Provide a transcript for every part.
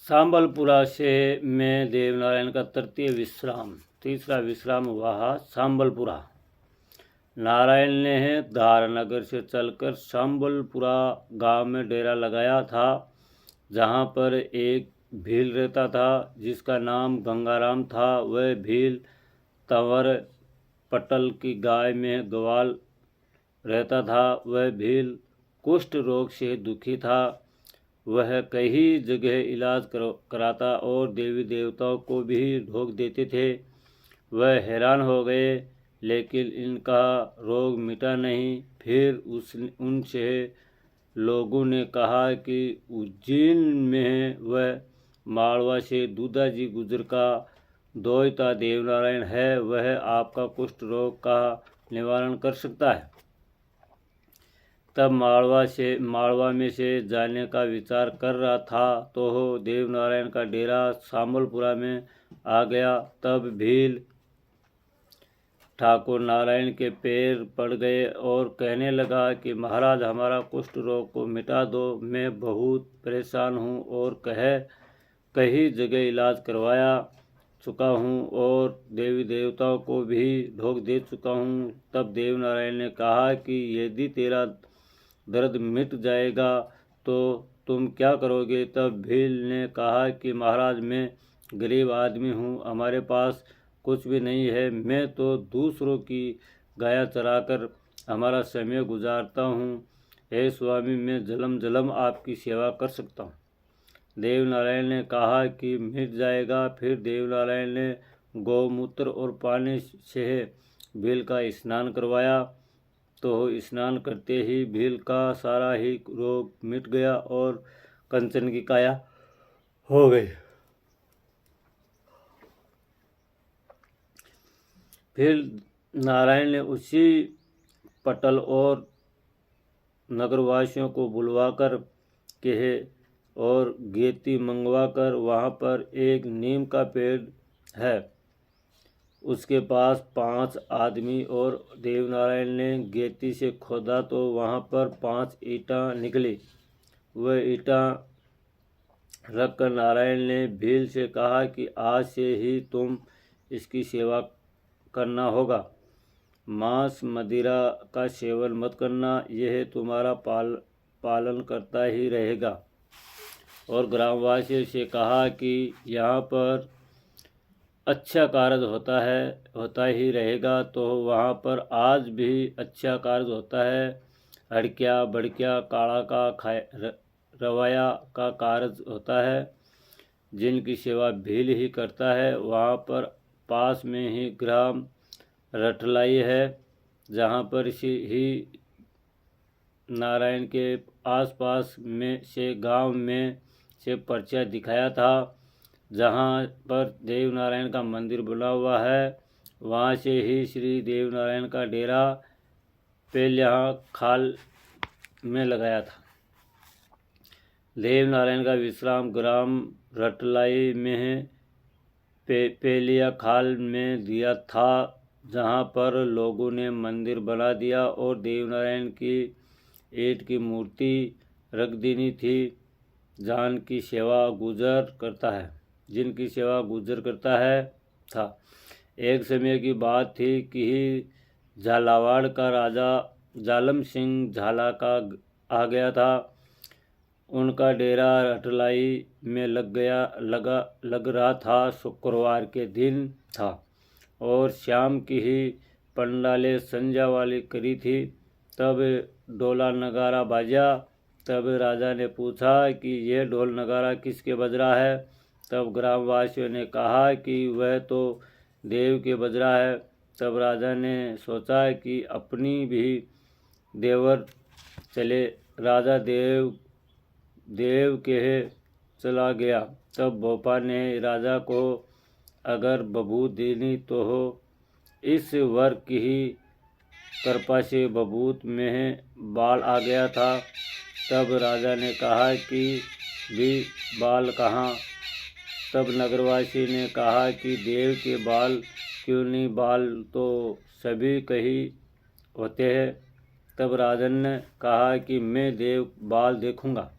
सांबलपुरा से में देवनारायण का तीसरा विश्राम हुआ सांबलपुरा। नारायण ने धारनगर से चलकर सांबलपुरा गांव में डेरा लगाया था, जहां पर एक भील रहता था जिसका नाम गंगाराम था। वह भील तंवर पटल की गाय में ग्वाल रहता था। वह भील कुष्ठ रोग से दुखी था। वह कई जगह इलाज कराता और देवी देवताओं को भी रोग देते थे। वह हैरान हो गए, लेकिन इनका रोग मिटा नहीं। फिर उनसे लोगों ने कहा कि उज्जैन में वह मालवा से दूधाजी गुजर का दोयता देवनारायण है, वह आपका कुष्ठ रोग का निवारण कर सकता है। तब मालवा में से जाने का विचार कर रहा था तो देवनारायण का डेरा सांबलपुरा में आ गया। तब भील ठाकुर नारायण के पैर पड़ गए और कहने लगा कि महाराज, हमारा कुष्ठ रोग को मिटा दो। मैं बहुत परेशान हूँ और कई जगह इलाज करवाया चुका हूँ और देवी देवताओं को भी रोग दे चुका हूँ। तब देवनारायण ने कहा कि यदि तेरा दर्द मिट जाएगा तो तुम क्या करोगे? तब भील ने कहा कि महाराज, मैं गरीब आदमी हूँ, हमारे पास कुछ भी नहीं है। मैं तो दूसरों की गाया चराकर हमारा समय गुजारता हूँ। हे स्वामी, मैं जलम आपकी सेवा कर सकता हूँ। देवनारायण ने कहा कि मिट जाएगा। फिर देवनारायण ने गौमूत्र और पानी से भील का स्नान करवाया। तो स्नान करते ही भील का सारा ही रोग मिट गया और कंचन की काया हो गई। फिर नारायण ने उसी पटल और नगरवासियों को बुलवाकर कहे और गेती मंगवाकर वहाँ पर एक नीम का पेड़ है, उसके पास 5 आदमी और देवनारायण ने गेती से खोदा तो वहाँ पर 5 ईंटें निकली। वह ईंटें रखकर नारायण ने भील से कहा कि आज से ही तुम इसकी सेवा करना होगा। मांस मदिरा का सेवन मत करना, यह तुम्हारा पालन करता ही रहेगा। और ग्रामवासियों से कहा कि यहाँ पर अच्छा कार्य होता ही रहेगा। तो वहाँ पर आज भी अच्छा कार्य होता है। हड़किया बड़किया काड़ा का रवाया का कार्य होता है, जिनकी सेवा भील ही करता है। वहाँ पर पास में ही ग्राम रटलाई है, जहाँ पर ही नारायण के आसपास में से गांव में से पर्चा दिखाया था, जहाँ पर देवनारायण का मंदिर बना हुआ है। वहाँ से ही श्री देवनारायण का डेरा पेलिया खाल में लगाया था। देवनारायण का विश्राम ग्राम रटलाई में पेलिया खाल में दिया था, जहाँ पर लोगों ने मंदिर बना दिया और देवनारायण की ईंट की मूर्ति रख देनी थी। जिनकी सेवा गुजर करता है था। एक समय की बात थी कि झालावाड़ का राजा जालम सिंह झाला का आ गया था। उनका डेरा रटलाई में लग रहा था। शुक्रवार के दिन था और शाम की ही पंडाले संध्या वाली करी थी। तब डोला नगारा बाजा। तब राजा ने पूछा कि यह ढोल नगारा किसके बज रहा है? तब ग्रामवासियों ने कहा कि वह तो देव के बज रहा है। तब राजा ने सोचा कि अपनी भी देवर चले। राजा देव के चला गया। तब भोपा ने राजा को अगर बबूत देनी तो हो, इस वर की ही कृपा से बबूत में बाल आ गया था। तब राजा ने कहा कि भी बाल कहाँ? तब नगरवासी ने कहा कि देव के बाल क्यों नहीं, बाल तो सभी कहीं होते हैं। तब राजन ने कहा कि मैं देव बाल देखूंगा।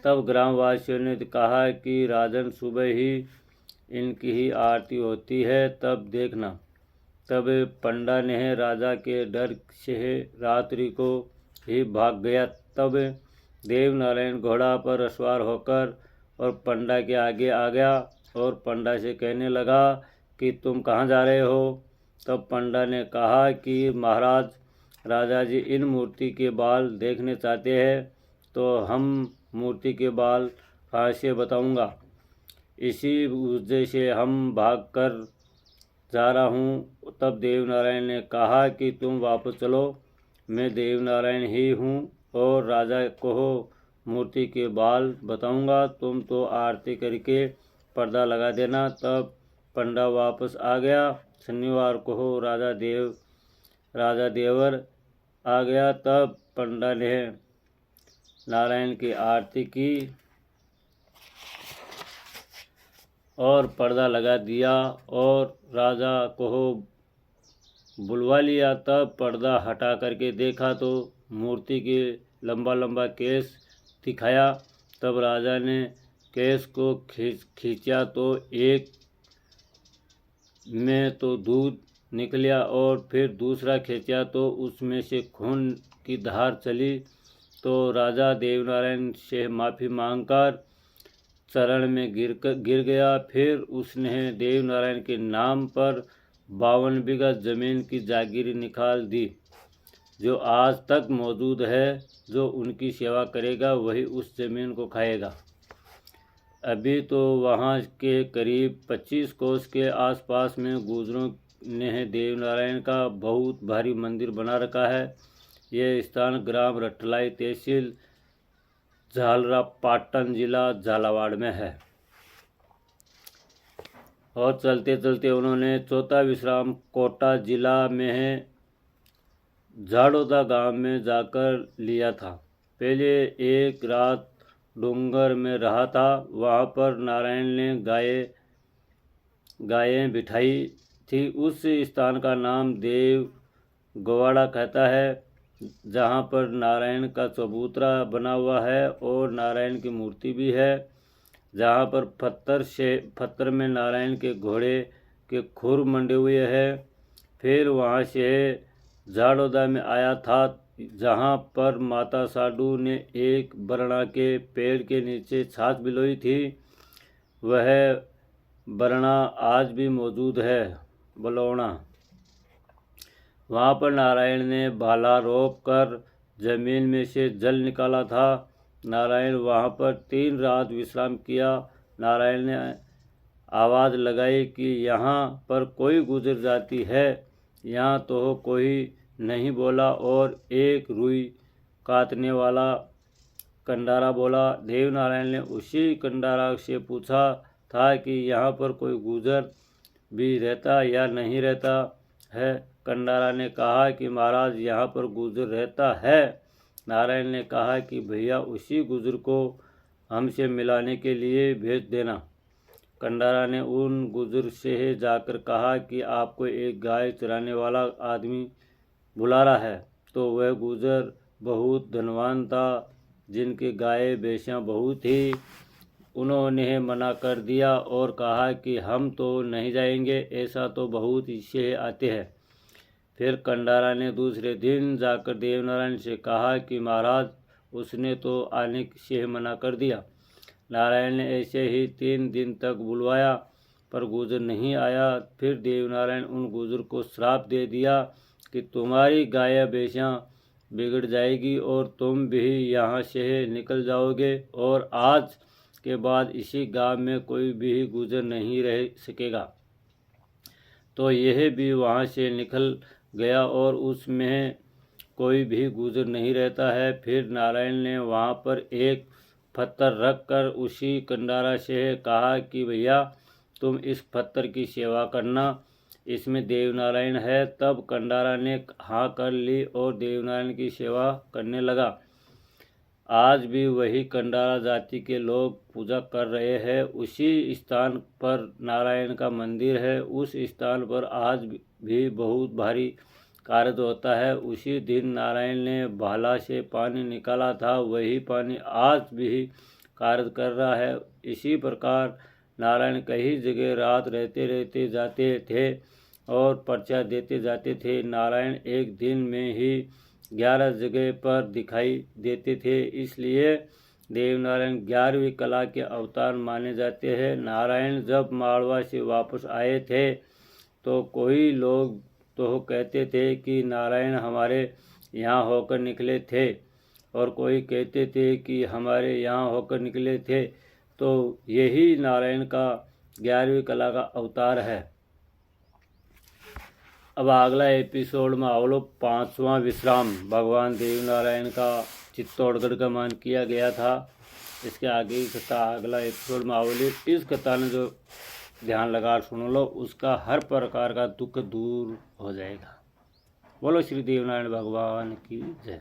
तब ग्रामवासियों ने कहा कि राजन सुबह ही इनकी ही आरती होती है, तब देखना। तब पंडा ने राजा के डर से रात्रि को ही भाग गया। तब देवनारायण घोड़ा पर सवार होकर और पंडा के आगे आ गया और पंडा से कहने लगा कि तुम कहाँ जा रहे हो। तब पंडा ने कहा कि महाराज, राजा जी इन मूर्ति के बाल देखने चाहते हैं, तो हम मूर्ति के बाल कहाँ से बताऊंगा। इसी वजह से हम भाग कर जा रहा हूँ। तब देवनारायण ने कहा कि तुम वापस चलो, मैं देवनारायण ही हूँ और राजा को मूर्ति के बाल बताऊंगा, तुम तो आरती करके पर्दा लगा देना। तब पंडा वापस आ गया। शनिवार को राजा देवर आ गया। तब पंडा ने नारायण की आरती की और पर्दा लगा दिया और राजा को बुलवा लिया। तब पर्दा हटा करके देखा तो मूर्ति के लंबा लंबा केस दिखाया। तब राजा ने केस को खींचा तो एक में तो दूध निकला और फिर दूसरा खींचा तो उसमें से खून की धार चली। तो राजा देवनारायण से माफ़ी मांगकर चरण में गिर गया। फिर उसने देवनारायण के नाम पर 52 बीघा जमीन की जागीर निकाल दी, जो आज तक मौजूद है। जो उनकी सेवा करेगा वही उस जमीन को खाएगा। अभी तो वहाँ के करीब 25 कोस के आसपास में गुजरों ने देवनारायण का बहुत भारी मंदिर बना रखा है। यह स्थान ग्राम रटलाई, तहसील झालरापाटन, जिला झालावाड़ में है। और चलते चलते उन्होंने चौथा विश्राम कोटा जिला में है झाड़ोदा गांव में जाकर लिया था। पहले एक रात डूंगर में रहा था। वहाँ पर नारायण ने गायें बिठाई थी। उस स्थान का नाम देव गवाड़ा कहता है, जहाँ पर नारायण का चबूतरा बना हुआ है और नारायण की मूर्ति भी है। जहाँ पर पत्थर में नारायण के घोड़े के खुर मंडे हुए हैं। फिर वहाँ से झाड़ोदा में आया था, जहाँ पर माता साडू ने एक बरना के पेड़ के नीचे छाछ बिलोई थी। वह बरना आज भी मौजूद है, बलौना। वहाँ पर नारायण ने भाला रोप कर जमीन में से जल निकाला था। नारायण वहाँ पर 3 रात विश्राम किया। नारायण ने आवाज़ लगाई कि यहाँ पर कोई गुजर जाती है। यहाँ तो कोई नहीं बोला और एक रुई काटने वाला कंडारा बोला। देवनारायण ने उसी कंडारा से पूछा था कि यहाँ पर कोई गुजर भी रहता या नहीं रहता है। कंडारा ने कहा कि महाराज, यहाँ पर गुजर रहता है। नारायण ने कहा कि भैया, उसी गुजर को हमसे मिलाने के लिए भेज देना। कंडारा ने उन गुजर से जाकर कहा कि आपको एक गाय चराने वाला आदमी बुला रहा है। तो वह गुजर बहुत धनवान था, जिनकी गाय भैंसियाँ बहुत थी। उन्होंने मना कर दिया और कहा कि हम तो नहीं जाएंगे, ऐसा तो बहुत से आते हैं। फिर कंडारा ने दूसरे दिन जाकर देवनारायण से कहा कि महाराज, उसने तो आने से मना कर दिया। नारायण ने ऐसे ही 3 दिन तक बुलवाया, पर गुजर नहीं आया। फिर देवनारायण उन गुजर को श्राप दे दिया कि तुम्हारी गाय भैंसियाँ बिगड़ जाएगी और तुम भी यहाँ से निकल जाओगे, और आज के बाद इसी गांव में कोई भी गुजर नहीं रह सकेगा। तो यह भी वहाँ से निकल गया और उसमें कोई भी गुजर नहीं रहता है। फिर नारायण ने वहाँ पर एक पत्थर रख कर उसी कंडारा से कहा कि भैया, तुम इस पत्थर की सेवा करना, इसमें देवनारायण है। तब कंडारा ने हाँ कर ली और देवनारायण की सेवा करने लगा। आज भी वही कंडारा जाति के लोग पूजा कर रहे हैं। उसी स्थान पर नारायण का मंदिर है। उस स्थान पर आज भी बहुत भारी कार्य होता है। उसी दिन नारायण ने भाला से पानी निकाला था, वही पानी आज भी कार्य कर रहा है। इसी प्रकार नारायण कई जगह रात रहते रहते जाते थे और पर्चा देते जाते थे। नारायण एक दिन में ही 11 जगह पर दिखाई देते थे, इसलिए देवनारायण 11वीं कला के अवतार माने जाते हैं। नारायण जब मालवा से वापस आए थे तो कोई लोग तो कहते थे कि नारायण हमारे यहाँ होकर निकले थे और कोई कहते थे कि हमारे यहाँ होकर निकले थे, तो यही नारायण का 11वीं कला का अवतार है। अब अगला एपिसोड में आओ लोग 5वां विश्राम भगवान देवनारायण का चित्तौड़गढ़ का मान किया गया था। इसके आगे की कथा अगला एपिसोड में आओगे। इस कथा ने जो ध्यान लगा सुन लो, उसका हर प्रकार का दुख दूर हो जाएगा। बोलो श्री देवनारायण भगवान की जय।